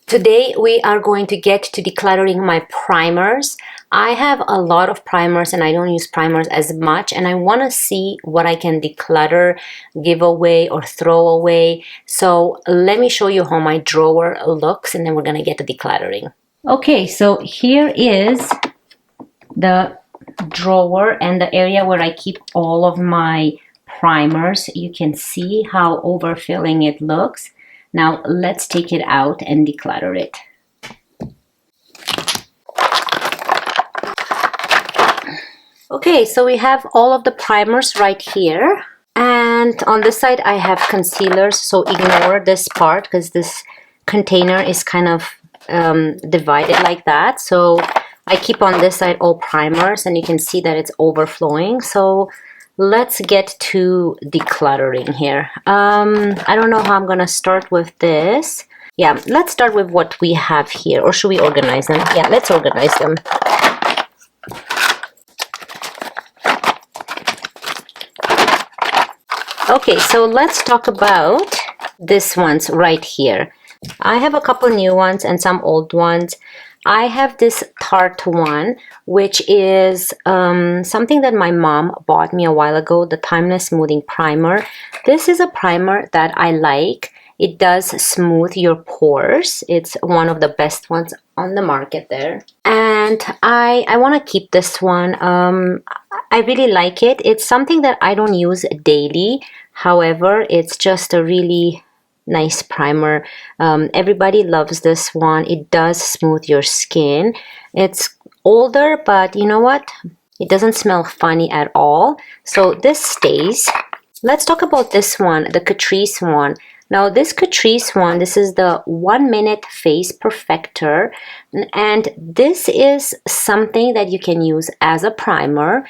Today we are going to get to decluttering my primers. I have a lot of primers and I don't use primers as much, and I want to see what I can declutter, give away, or throw away. So let me show you how my drawer looks and then we're going to get to decluttering. Okay, so here is the drawer and the area where I keep all of my primers. You can see how overfilling it looks. Now let's take it out and declutter it. Okay, so we have all of the primers right here. And on this side I have concealers, so ignore this part because this container is kind of divided like that. So I keep on this side all primers and you can see that it's overflowing. So let's get to decluttering here. I don't know how I'm gonna start with this. Yeah, let's start with what we have here. Or should we organize them? Yeah, let's organize them. Okay, so let's talk about this ones right here. I have a couple new ones and some old ones. I have this Tarte one, which is something that my mom bought me a while ago, the Timeless Smoothing Primer. This is a primer that I like. It does smooth your pores. It's one of the best ones on the market there. And I want to keep this one. I really like it. It's something that I don't use daily. However, it's just a really nice primer. Everybody loves this one. It does smooth your skin. It's older, but you know what? It doesn't smell funny at all. So this stays. Let's talk about this one, the Catrice one. Now this Catrice one, this is the 1 Minute Face Perfector, and this is something that you can use as a primer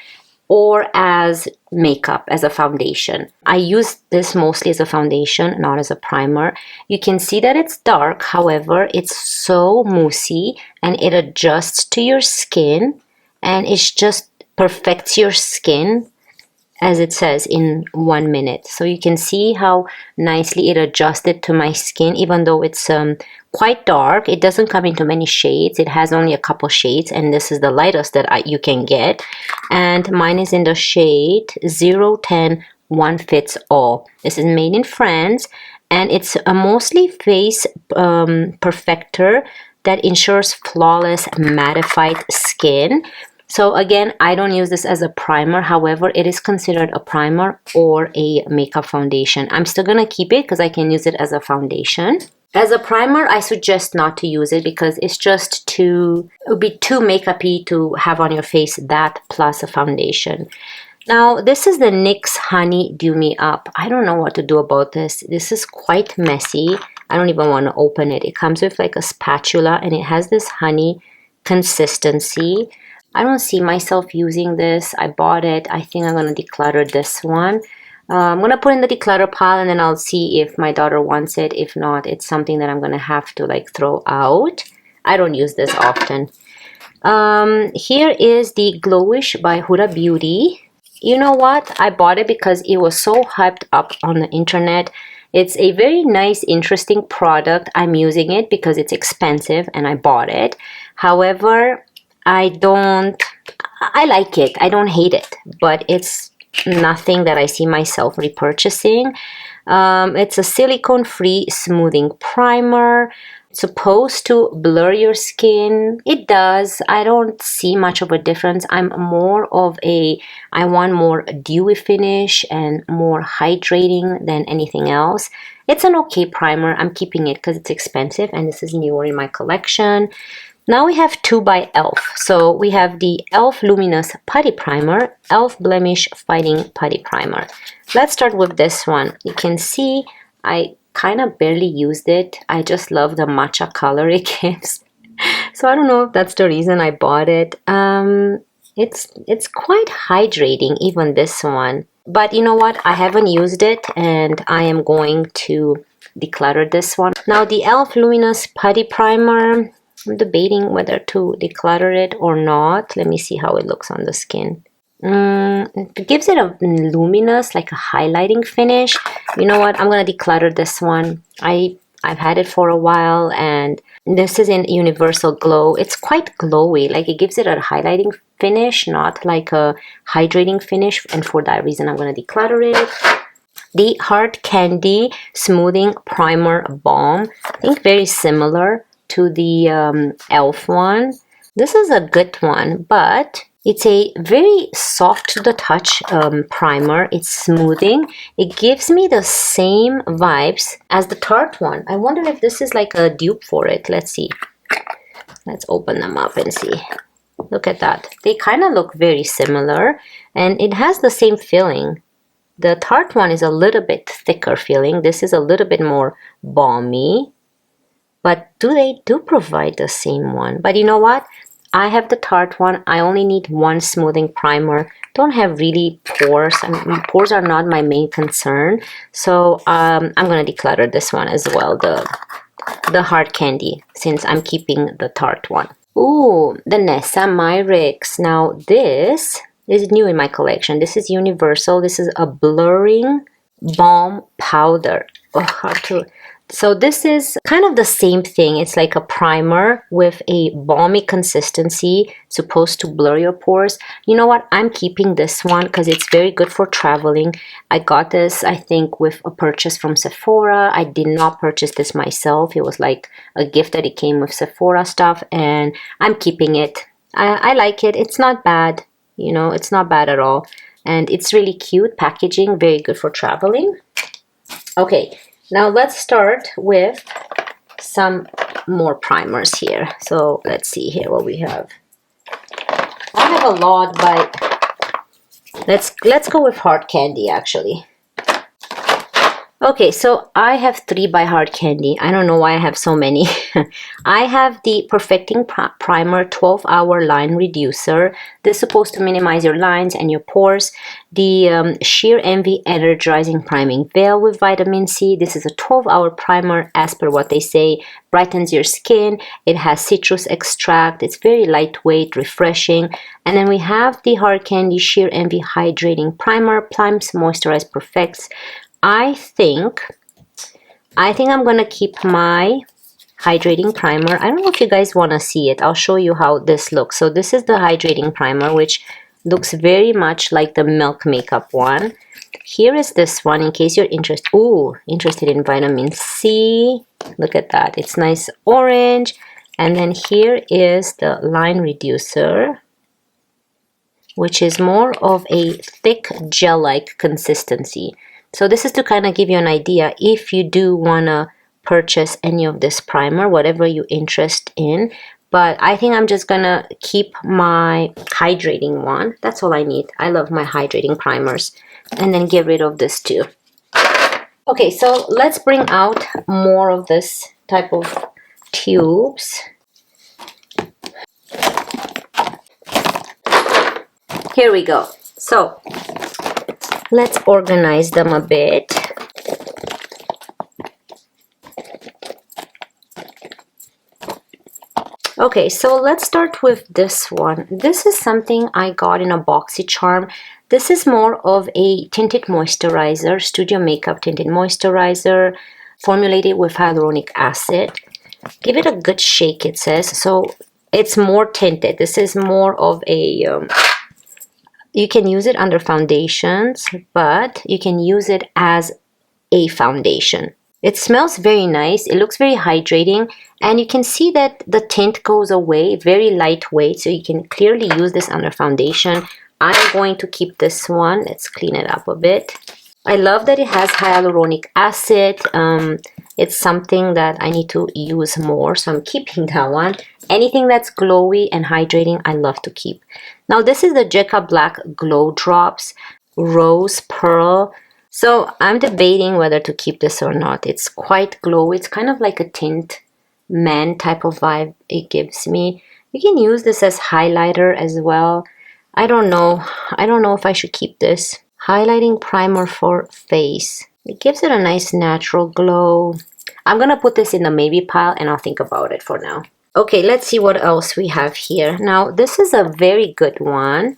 or as makeup, as a foundation. I use this mostly as a foundation, not as a primer. You can see that it's dark, however, it's so moussey and it adjusts to your skin and it just perfects your skin, as it says, in 1 minute. So you can see how nicely it adjusted to my skin, even though it's quite dark. It doesn't come into many shades. It has only a couple shades, and this is the lightest that you can get. And mine is in the shade 010 One Fits All. This is made in France, and it's a mostly face perfector that ensures flawless mattified skin. So again, I don't use this as a primer. However, it is considered a primer or a makeup foundation. I'm still going to keep it because I can use it as a foundation. As a primer, I suggest not to use it because it's just it would be too makeup-y to have on your face, that plus a foundation. Now, this is the NYX Honey Dew Me Up. I don't know what to do about this. This is quite messy. I don't even want to open it. It comes with like a spatula and it has this honey consistency. I don't see myself using this. I bought it. I think I'm going to declutter this one. I'm going to put in the declutter pile and then I'll see if my daughter wants it. If not, it's something that I'm going to have to like throw out. I don't use this often. Here is the Glowish by Huda Beauty. You know what? I bought it because it was so hyped up on the internet. It's a very nice, interesting product. I'm using it because it's expensive and I bought it. However, I like it. I don't hate it, but it's nothing that I see myself repurchasing. It's a silicone-free smoothing primer. It's supposed to blur your skin. It does. I don't see much of a difference. I want more dewy finish and more hydrating than anything else. It's an okay primer. I'm keeping it because it's expensive and this is newer in my collection. Now we have two by e.l.f. So we have the e.l.f. Luminous Putty Primer, e.l.f. Blemish Fighting Putty Primer. Let's start with this one. You can see I kind of barely used it. I just love the matcha color it gives. So I don't know if that's the reason I bought it. It's quite hydrating, even this one. But you know what? I haven't used it and I am going to declutter this one. Now the e.l.f. Luminous Putty Primer, I'm debating whether to declutter it or not. Let me see how it looks on the skin. It gives it a luminous, like a highlighting finish. You know what? I'm going to declutter this one. I I've had it for a while, and this is in Universal Glow. It's quite glowy, like it gives it a highlighting finish, not like a hydrating finish, and for that reason I'm going to declutter it. The Hard Candy Smoothing Primer Balm, I think very similar to the e.l.f. one. This is a good one, but it's a very soft to the touch primer. It's smoothing. It gives me the same vibes as the Tarte one. I wonder if this is like a dupe for it. Let's see. Let's open them up and see. Look at that. They kind of look very similar, and it has the same feeling. The Tarte one is a little bit thicker feeling. This is a little bit more balmy. But they do provide the same one. But you know what? I have the Tarte one. I only need one smoothing primer. Don't have really pores. I mean, pores are not my main concern. So I'm going to declutter this one as well, the Hard Candy, since I'm keeping the Tarte one. Ooh, the Nessa Myrix. Now this is new in my collection. This is Universal. This is a blurring balm powder. Oh, hard to... So this is kind of the same thing. It's like a primer with a balmy consistency, supposed to blur your pores. You know what? I'm keeping this one because it's very good for traveling. I got this, I think, with a purchase from Sephora. I did not purchase this myself. It was like a gift that it came with Sephora stuff, and I'm keeping it. I like it. It's not bad. You know, it's not bad at all. And it's really cute packaging, very good for traveling. Okay. Now let's start with some more primers here. So let's see here what we have. I have a lot, but let's go with Hard Candy actually. Okay, so I have 3 by Hard Candy. I don't know why I have so many. I have the Perfecting Primer 12-Hour Line Reducer. This is supposed to minimize your lines and your pores. The Sheer Envy Energizing Priming Veil with Vitamin C. This is a 12-hour primer, as per what they say. Brightens your skin. It has citrus extract. It's very lightweight, refreshing. And then we have the Hard Candy Sheer Envy Hydrating Primer. Primes, Moisturize, Perfects. I think I'm gonna keep my hydrating primer. I don't know if you guys want to see it. I'll show you how this looks. So this is the hydrating primer, which looks very much like the Milk Makeup one. Here is this one in case you're interested in vitamin C. Look at that. It's nice orange. And then here is the line reducer, which is more of a thick gel-like consistency. So this is to kind of give you an idea if you do want to purchase any of this primer, whatever you're interested in. But I think I'm just going to keep my hydrating one. That's all I need. I love my hydrating primers. And then get rid of this too. Okay, so let's bring out more of this type of tubes. Here we go. So let's organize them a bit. Okay, so let's start with this one. This is something I got in a BoxyCharm. This is more of a tinted moisturizer, Studio Makeup tinted moisturizer, formulated with hyaluronic acid. Give it a good shake, it says. So it's more tinted. This is more of a... you can use it under foundations, but you can use it as a foundation. It smells very nice. It looks very hydrating, and you can see that the tint goes away, very lightweight, so you can clearly use this under foundation. I'm going to keep this one. Let's clean it up a bit. I love that it has hyaluronic acid. It's something that I need to use more, so I'm keeping that one. Anything that's glowy and hydrating, I love to keep. Now, this is the Jekka Black Glow Drops Rose Pearl. So I'm debating whether to keep this or not. It's quite glowy. It's kind of like a tint man type of vibe it gives me. You can use this as highlighter as well. I don't know. I don't know if I should keep this. Highlighting primer for face. It gives it a nice natural glow. I'm going to put this in the maybe pile and I'll think about it for now. Okay, let's see what else we have here. Now, this is a very good one.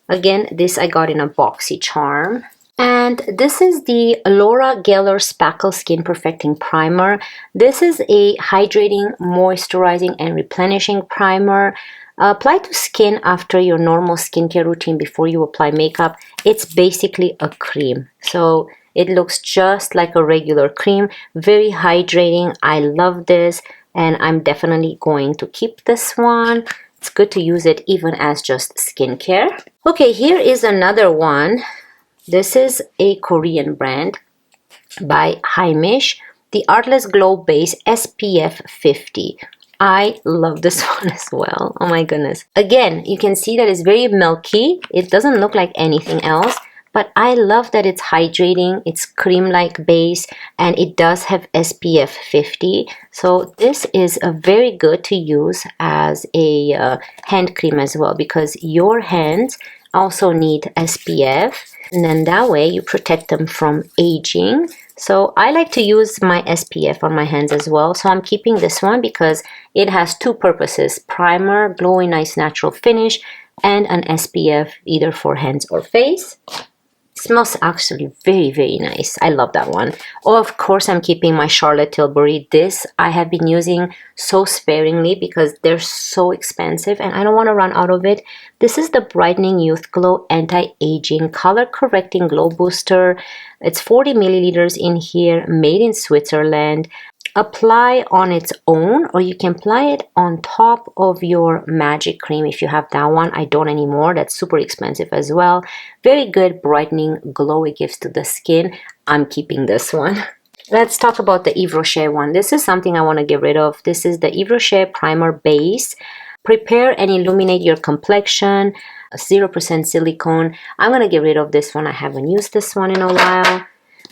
Again, this I got in a BoxyCharm. And this is the Laura Geller Spackle Skin Perfecting Primer. This is a hydrating, moisturizing, and replenishing primer. Apply to skin after your normal skincare routine before you apply makeup. It's basically a cream. So it looks just like a regular cream. Very hydrating. I love this, and I'm definitely going to keep this one. It's good to use it even as just skincare. Okay, here is another one. This is a Korean brand by Heimish, the Artless Glow Base SPF 50. I love this one as well. Oh my goodness. Again, you can see that it's very milky. It doesn't look like anything else, but I love that it's hydrating. It's cream-like base, and it does have SPF 50. So this is a very good to use as a hand cream as well, because your hands also need SPF, and then that way you protect them from aging. So I like to use my SPF on my hands as well. So I'm keeping this one because it has two purposes: primer, glowing nice natural finish, and an SPF either for hands or face. Smells actually very, very nice. I love that one. Oh, of course, I'm keeping my Charlotte Tilbury. This I have been using so sparingly because they're so expensive and I don't want to run out of it. This is the Brightening Youth Glow Anti-Aging Color Correcting Glow Booster. It's 40 milliliters in here, made in Switzerland. Apply on its own, or you can apply it on top of your magic cream if you have that one. I don't anymore. That's super expensive as well. Very good brightening glow it gives to the skin. I'm keeping this one. Let's talk about the Yves Rocher one. This is something I want to get rid of. This is the Yves Rocher Primer Base. Prepare and illuminate your complexion. 0% silicone. I'm going to get rid of this one. I haven't used this one in a while.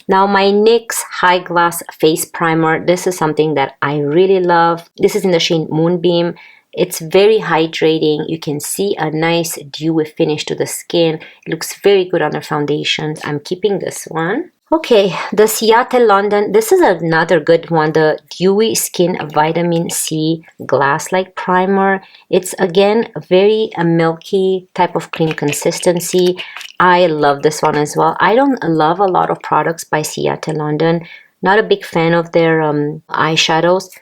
Now my NYX High Glass Face Primer, this is something that I really love. This is in the shade Moonbeam. It's very hydrating. You can see a nice dewy finish to the skin. It looks very good under foundations. I'm keeping this one. Okay, the Seattle London. This is another good one, the Dewy Skin Vitamin C Glass-like Primer. It's, again, very milky type of cream consistency. I love this one as well. I don't love a lot of products by Seattle London. Not a big fan of their eyeshadows.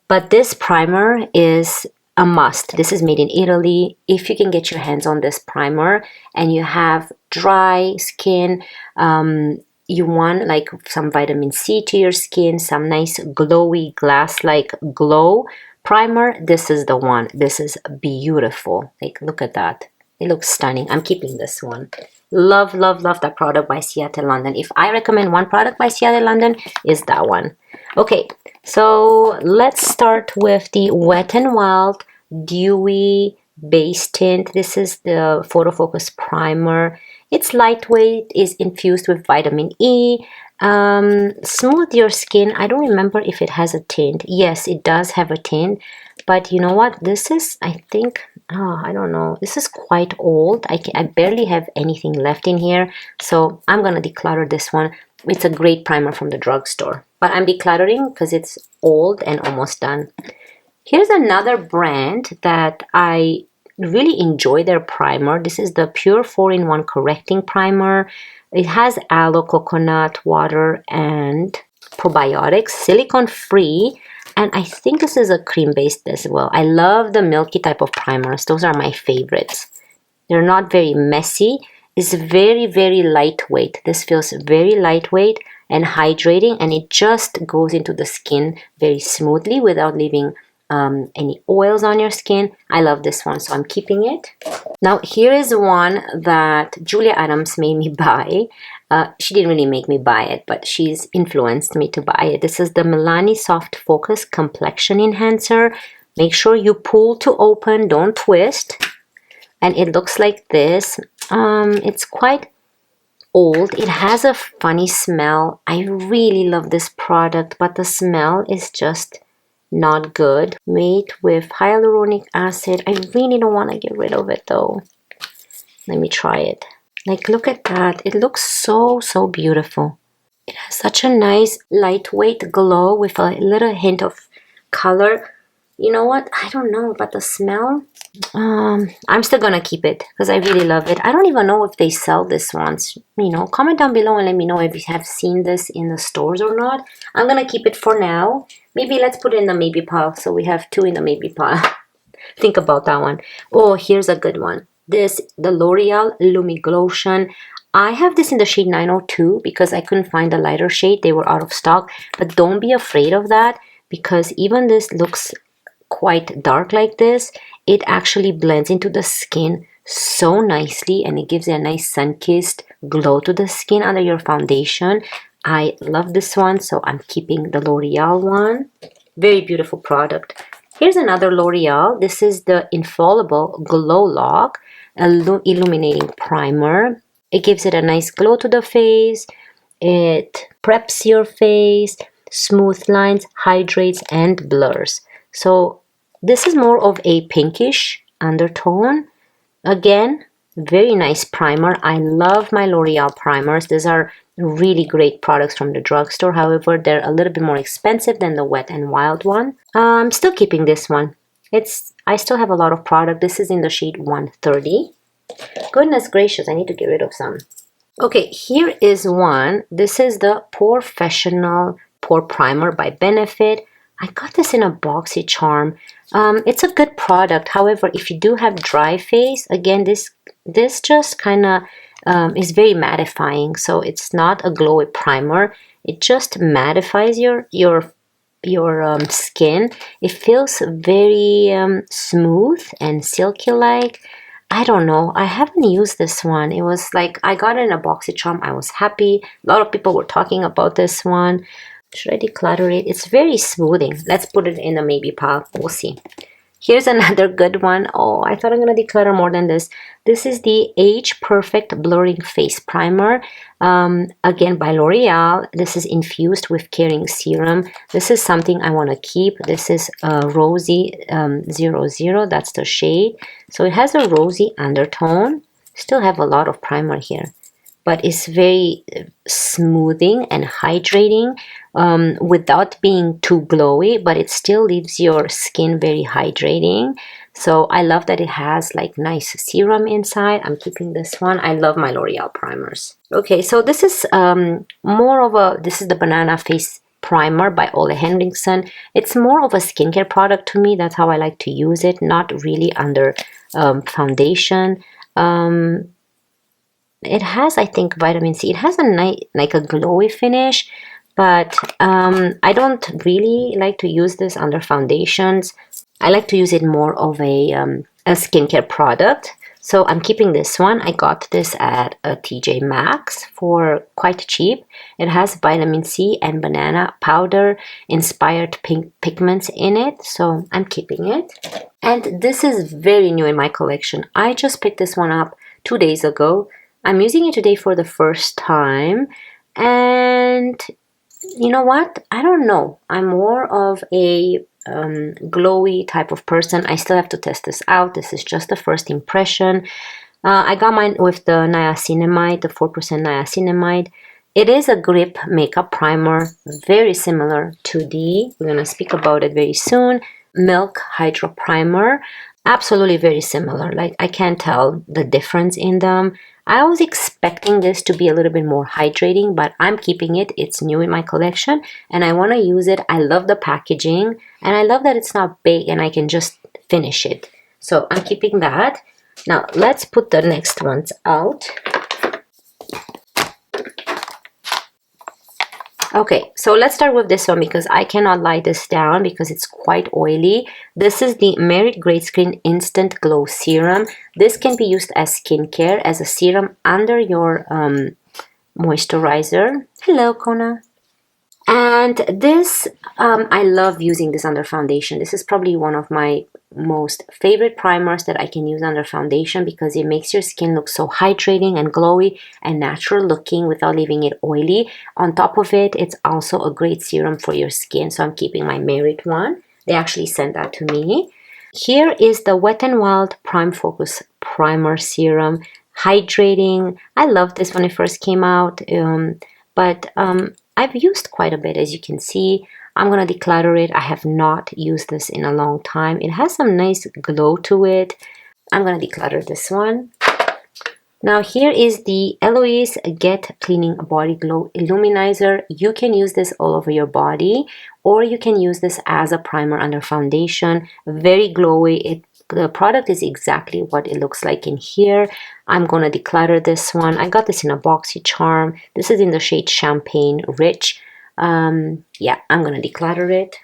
But this primer is a must. This is made in Italy. If you can get your hands on this primer and you have dry skin, you want like some vitamin C to your skin, some nice glowy glass-like glow primer, this is the one. This is beautiful. Like, look at that. It looks stunning. I'm keeping this one. Love, love, love that product by Seattle London. If I recommend one product by Seattle London, is that one. Okay, so let's start with the Wet n Wild Dewy Base Tint. This is the Photo Focus Primer. It's lightweight, is infused with vitamin E. Smooth your skin. I don't remember if it has a tint. Yes, it does have a tint. But you know what? This is, I think, I don't know. This is quite old. I barely have anything left in here. So I'm going to declutter this one. It's a great primer from the drugstore. But I'm decluttering because it's old and almost done. Here's another brand that I really enjoy their primer. This is the Pure 4-in-1 Correcting Primer. It has aloe, coconut, water, and probiotics, silicone-free. And I think this is a cream-based as well. I love the milky type of primers. Those are my favorites. They're not very messy. It's very, very lightweight. This feels very lightweight and hydrating, and it just goes into the skin very smoothly without leaving any oils on your skin. I love this one, so I'm keeping it. Now here is one that Julia Adams made me buy. She didn't really make me buy it, but she's influenced me to buy it. This is the Milani Soft Focus Complexion Enhancer. Make sure you pull to open, don't twist. And it looks like this. It's quite old. It has a funny smell. I really love this product, but the smell is just not good. Made with hyaluronic acid. I really don't want to get rid of it though. Let me try it. Like, look at that. It looks so, so beautiful. It has such a nice lightweight glow with a little hint of color. You know what? I don't know about the smell. I'm still gonna keep it because I really love it. I don't even know if they sell this ones. You know, comment down below and let me know if you have seen this in the stores or not. I'm gonna keep it for now. Maybe let's put it in the maybe pile. So we have 2 in the maybe pile. Think about that one. Oh, here's a good one. This, the L'Oreal Lumiglotion. I have this in the shade 902 because I couldn't find a lighter shade. They were out of stock. But don't be afraid of that because even this looks quite dark like this. It actually blends into the skin so nicely and it gives it a nice sun-kissed glow to the skin under your foundation. I love this one, so I'm keeping the L'Oreal one. Very beautiful product. Here's another L'Oreal. This is the Infallible Glow Lock Illuminating Primer. It gives it a nice glow to the face. It preps your face, smooth lines, hydrates, and blurs. So this is more of a pinkish undertone. Again, very nice primer. I love my L'Oreal primers. These are really great products from the drugstore. However, they're a little bit more expensive than the Wet n Wild one. I'm still keeping this one. I still have a lot of product. This is in the shade 130. Goodness gracious, I need to get rid of some. Okay, here is one. This is the Professional Pore Primer by Benefit. I got this in a boxy charm. It's a good product. However, if you do have dry face, again, this just kind of is very mattifying. So it's not a glowy primer. It just mattifies your skin. It feels very smooth and silky-like. I don't know. I haven't used this one. It was like I got it in a boxy charm. I was happy. A lot of people were talking about this one. Should I declutter it? It's very smoothing. Let's put it in the maybe pile. We'll see. Here's another good one. Oh, I thought I'm going to declutter more than this. This is the Age Perfect Blurring Face Primer. Again, by L'Oreal. This is infused with caring serum. This is something I want to keep. This is Rosy 00. That's the shade. So it has a rosy undertone. Still have a lot of primer here. But it's very smoothing and hydrating without being too glowy, but it still leaves your skin very hydrating. So I love that it has like nice serum inside. I'm keeping this one. I love my L'Oreal primers. Okay, so this is this is the Banana Face Primer by Ole Henriksen. It's more of a skincare product to me. That's how I like to use it, not really under foundation. It has, I think, vitamin C. It has a nice, like a glowy finish, but I don't really like to use this under foundations. I like to use it more of a skincare product. So I'm keeping this one. I got this at a TJ Maxx for quite cheap. It has vitamin C and banana powder inspired pink pigments in it. So I'm keeping it. And this is very new in my collection. I just picked this one up 2 days ago. I'm using it today for the first time, and you know what? I don't know. I'm more of a glowy type of person. I still have to test this out. This is just the first impression. I got mine with the niacinamide, the 4% niacinamide. It is a grip makeup primer, very similar to we're going to speak about it very soon, Milk Hydro Primer. Absolutely very similar. Like, I can't tell the difference in them. I was expecting this to be a little bit more hydrating, but I'm keeping it. It's new in my collection and I want to use it. I love the packaging and I love that it's not big and I can just finish it. So I'm keeping that. Now let's put the next ones out. Okay, so let's start with this one because I cannot lie this down because it's quite oily. This is the Merit Great Skin Instant Glow Serum. This can be used as skincare, as a serum under your moisturizer. Hello, Kona. And this, I love using this under foundation. This is probably one of my most favorite primers that I can use under foundation because it makes your skin look so hydrating and glowy and natural looking without leaving it oily. On top of it, it's also a great serum for your skin. So I'm keeping my Merit one. They actually sent that to me. Here is the Wet n Wild Prime Focus Primer Serum. Hydrating. I loved this when it first came out, but I've used quite a bit, as you can see. I'm gonna declutter it. I have not used this in a long time. It has some nice glow to it. I'm gonna declutter this one. Now here is the Eloise Get Cleaning Body Glow Illuminizer. You can use this all over your body, or you can use this as a primer under foundation. Very glowy. The product is exactly what it looks like in here. I'm gonna declutter this one. I got this in a BoxyCharm. This is in the shade Champagne Rich. Yeah, I'm gonna declutter it.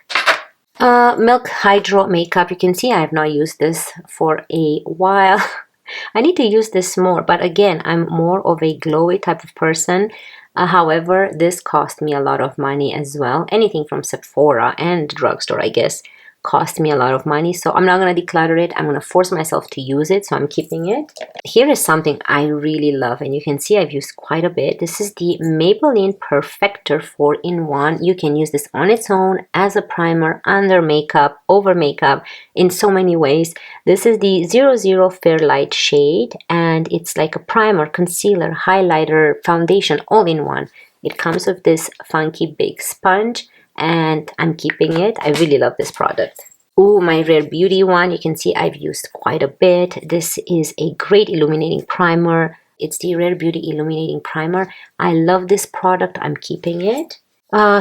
Milk Hydro Makeup. You can see I have not used this for a while. I need to use this more, but again, I'm more of a glowy type of person. However, this cost me a lot of money as well. Anything from Sephora and drugstore, I guess, cost me a lot of money. So I'm not going to declutter it. I'm going to force myself to use it, so I'm keeping it. Here is something I really love, and you can see I've used quite a bit. This is the Maybelline Perfector 4-in-1. You can use this on its own, as a primer, under makeup, over makeup, in so many ways. This is the 00 Fairlight shade, and it's like a primer, concealer, highlighter, foundation, all in one. It comes with this funky big sponge, and I'm keeping it. I really love this product. Ooh, my Rare Beauty one. You can see I've used quite a bit. This is a great illuminating primer. It's the Rare Beauty Illuminating Primer. I love this product. I'm keeping it.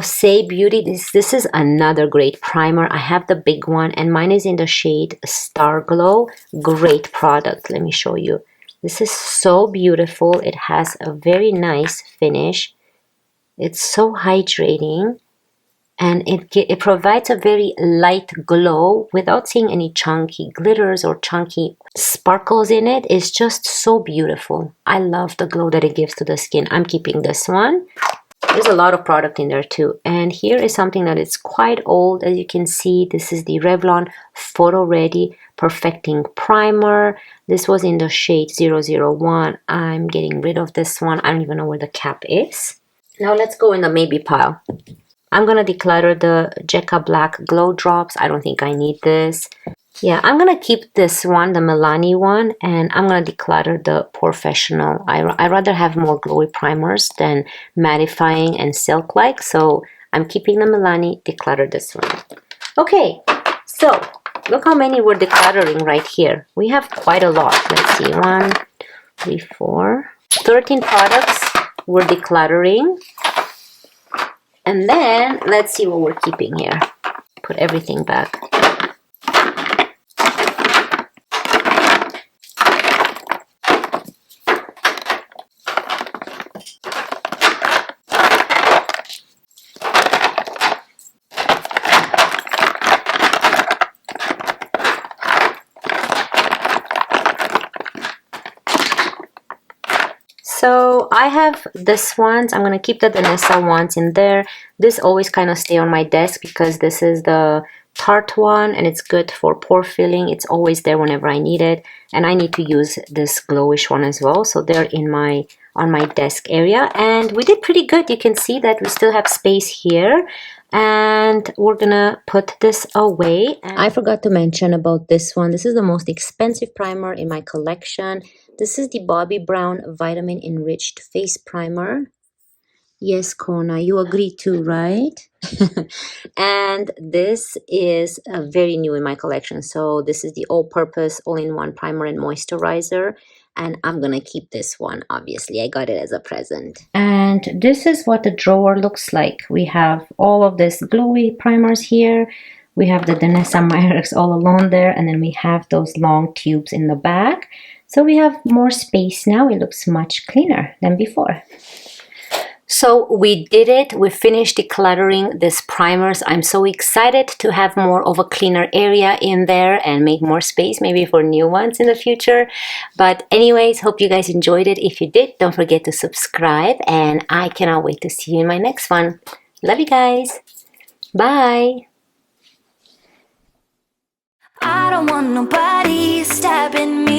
Say Beauty. This is another great primer. I have the big one, and mine is in the shade Star Glow. Great product. Let me show you. This is so beautiful. It has a very nice finish. It's so hydrating. And it provides a very light glow without seeing any chunky glitters or chunky sparkles in it. It's just so beautiful. I love the glow that it gives to the skin. I'm keeping this one. There's a lot of product in there too. And here is something that is quite old. As you can see, this is the Revlon Photo Ready Perfecting Primer. This was in the shade 001. I'm getting rid of this one. I don't even know where the cap is. Now let's go in the maybe pile. I'm going to declutter the Jekka Black Glow Drops. I don't think I need this. Yeah, I'm going to keep this one, the Milani one, and I'm going to declutter the Professional. I rather have more glowy primers than mattifying and silk-like, so I'm keeping the Milani, declutter this one. Okay, so look how many we're decluttering right here. We have quite a lot. Let's see, 1, 3, 4, 13 products we're decluttering. And then, let's see what we're keeping here. Put everything back. So I have this ones. I'm going to keep the Danessa ones in there. This always kind of stay on my desk because this is the Tarte one and it's good for pore filling. It's always there whenever I need it. And I need to use this glowish one as well. So they're in on my desk area. And we did pretty good. You can see that we still have space here. And we're gonna put this away. And I forgot to mention about this one. This is the most expensive primer in my collection. This is the Bobbi Brown Vitamin Enriched Face Primer. Yes, Kona, you agree too, right? And this is very new in my collection. So this is the all-purpose, all-in-one primer and moisturizer. And I'm going to keep this one, obviously. I got it as a present. And this is what the drawer looks like. We have all of this glowy primers here. We have the Danessa Myricks all alone there. And then we have those long tubes in the back. So we have more space now. It looks much cleaner than before. So we did it. We finished decluttering these primers. I'm so excited to have more of a cleaner area in there and make more space maybe for new ones in the future. But anyways, hope you guys enjoyed it. If you did, don't forget to subscribe and I cannot wait to see you in my next one. Love you guys. Bye. I don't want nobody stabbing me.